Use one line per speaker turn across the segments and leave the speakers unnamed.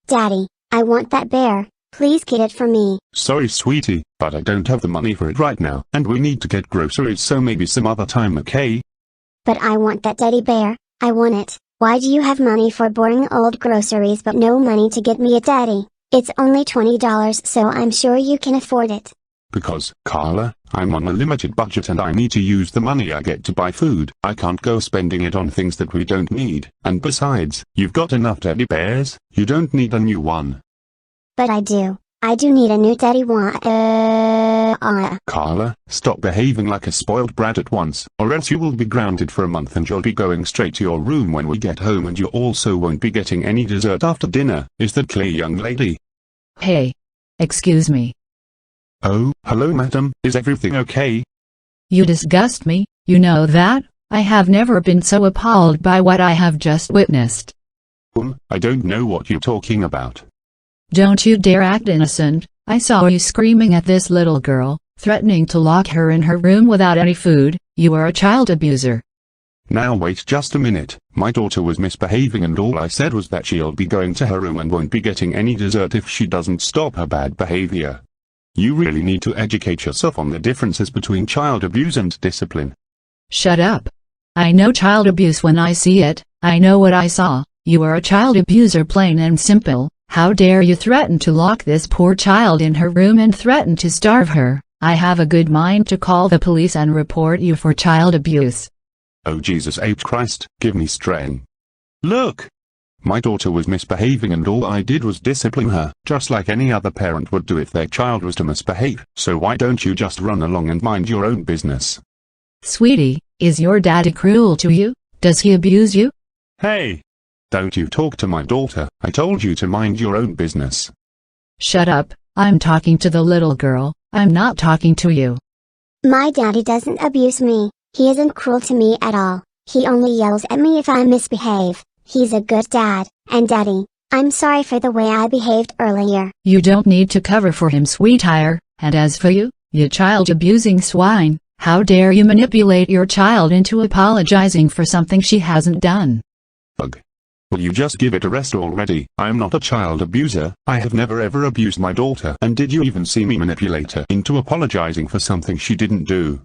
Daddy, I want that bear, please get it for me.
Sorry sweetie, but I don't have the money for it right now, and we need to get groceries, so maybe some other time, okay?
But I want that teddy bear, I want it. Why do you have money for boring old groceries but no money to get me a teddy? It's only $20, so I'm sure you can afford it.
Because, Carla, I'm on a limited budget and I need to use the money I get to buy food. I can't go spending it on things that we don't need. And besides, you've got enough teddy bears, you don't need a new one.
But I do need a new teddy one.
Carla, stop behaving like a spoiled brat at once, or else you will be grounded for a month and you'll be going straight to your room when we get home, and you also won't be getting any dessert after dinner. Is that clear, young lady?
Hey. Excuse me.
Oh, hello madam, is everything okay?
You disgust me, you know that? I have never been so appalled by what I have just witnessed.
I don't know what you're talking about.
Don't you dare act innocent. I saw you screaming at this little girl, threatening to lock her in her room without any food. You are a child abuser.
Now wait just a minute, my daughter was misbehaving and all I said was that she'll be going to her room and won't be getting any dessert if she doesn't stop her bad behavior. You really need to educate yourself on the differences between child abuse and discipline.
Shut up. I know child abuse when I see it. I know what I saw. You are a child abuser, plain and simple. How dare you threaten to lock this poor child in her room and threaten to starve her? I have a good mind to call the police and report you for child abuse.
Oh Jesus H. Christ, give me strength. Look! My daughter was misbehaving and all I did was discipline her, just like any other parent would do if their child was to misbehave. So why don't you just run along and mind your own business?
Sweetie, is your daddy cruel to you? Does he abuse you?
Hey! Don't you talk to my daughter, I told you to mind your own business.
Shut up, I'm talking to the little girl, I'm not talking to you.
My daddy doesn't abuse me, he isn't cruel to me at all, he only yells at me if I misbehave. He's a good dad, and Daddy, I'm sorry for the way I behaved earlier.
You don't need to cover for him, sweetheart, and as for you, you child-abusing swine, how dare you manipulate your child into apologizing for something she hasn't done?
Bug. Will you just give it a rest already? I am not a child abuser, I have never ever abused my daughter. And did you even see me manipulate her into apologizing for something she didn't do?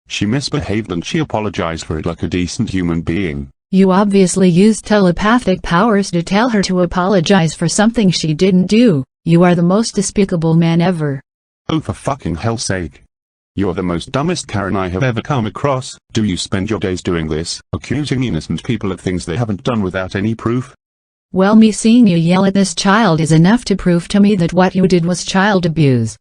She misbehaved and she apologized for it like a decent human being.
You obviously used telepathic powers to tell her to apologize for something she didn't do. You are the most despicable man ever.
Oh, for fucking hell's sake. You're the most dumbest Karen I have ever come across. Do you spend your days doing this, accusing innocent people of things they haven't done without any proof?
Well, me seeing you yell at this child is enough to prove to me that what you did was child abuse.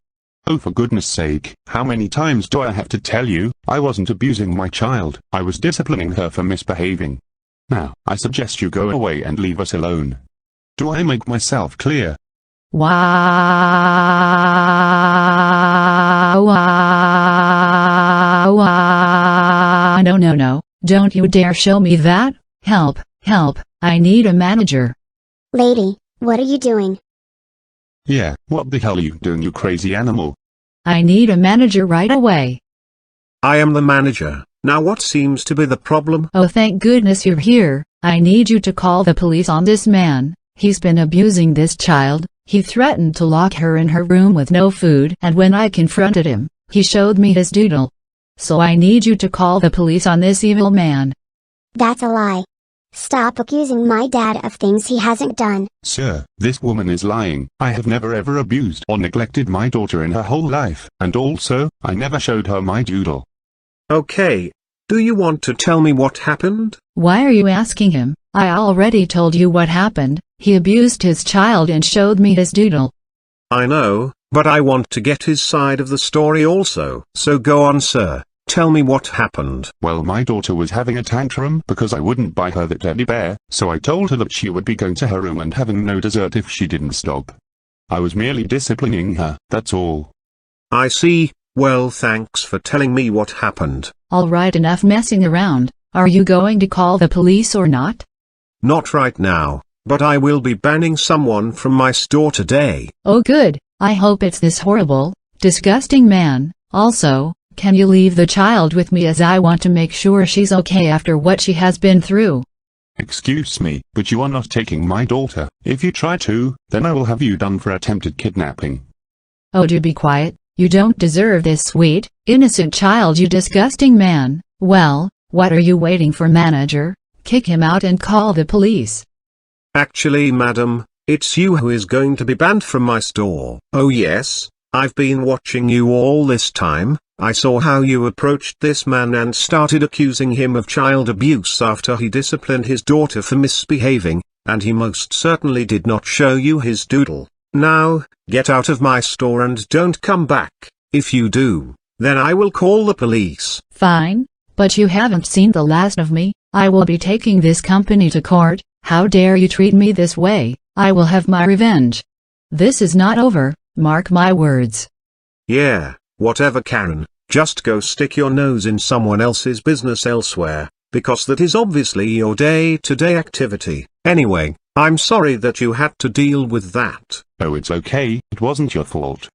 Oh, for goodness sake, how many times do I have to tell you? I wasn't abusing my child, I was disciplining her for misbehaving. Now, I suggest you go away and leave us alone. Do I make myself clear?
Wow. No. Don't you dare show me that. Help, I need a manager.
Lady, what are you doing?
Yeah, what the hell are you doing, you crazy animal?
I need a manager right away.
I am the manager. Now what seems to be the problem?
Oh, thank goodness you're here. I need you to call the police on this man. He's been abusing this child. He threatened to lock her in her room with no food, and when I confronted him, he showed me his doodle. So I need you to call the police on this evil man.
That's a lie. Stop accusing my dad of things he hasn't done.
Sir, this woman is lying. I have never ever abused or neglected my daughter in her whole life, and also, I never showed her my doodle.
Okay. Do you want to tell me what happened?
Why are you asking him? I already told you what happened. He abused his child and showed me his doodle.
I know, but I want to get his side of the story also. So go on, sir. Tell me what happened.
Well, my daughter was having a tantrum because I wouldn't buy her the teddy bear, so I told her that she would be going to her room and having no dessert if she didn't stop. I was merely disciplining her, that's all.
I see. Well, thanks for telling me what happened.
Alright, enough messing around. Are you going to call the police or not?
Not right now, but I will be banning someone from my store today.
Oh good, I hope it's this horrible, disgusting man. Also, can you leave the child with me, as I want to make sure she's okay after what she has been through?
Excuse me, but you are not taking my daughter. If you try to, then I will have you done for attempted kidnapping.
Oh, do be quiet. You don't deserve this sweet, innocent child, you disgusting man. Well, what are you waiting for, manager? Kick him out and call the police.
Actually, madam, it's you who is going to be banned from my store. Oh yes, I've been watching you all this time. I saw how you approached this man and started accusing him of child abuse after he disciplined his daughter for misbehaving, and he most certainly did not show you his doodle. Now, get out of my store and don't come back. If you do, then I will call the police.
Fine, but you haven't seen the last of me. I will be taking this company to court. How dare you treat me this way? I will have my revenge. This is not over, mark my words.
Yeah, whatever, Karen, just go stick your nose in someone else's business elsewhere, because that is obviously your day-to-day activity. Anyway, I'm sorry that you had to deal with that.
Oh, it's okay, it wasn't your fault.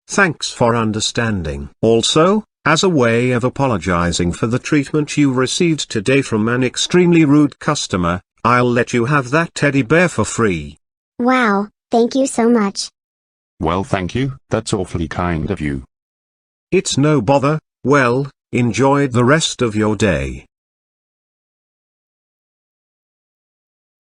Thanks for understanding. Also, as a way of apologizing for the treatment you received today from an extremely rude customer, I'll let you have that teddy bear for free.
Wow, thank you so much.
Well, thank you, that's awfully kind of you.
It's no bother. Well, enjoy the rest of your day.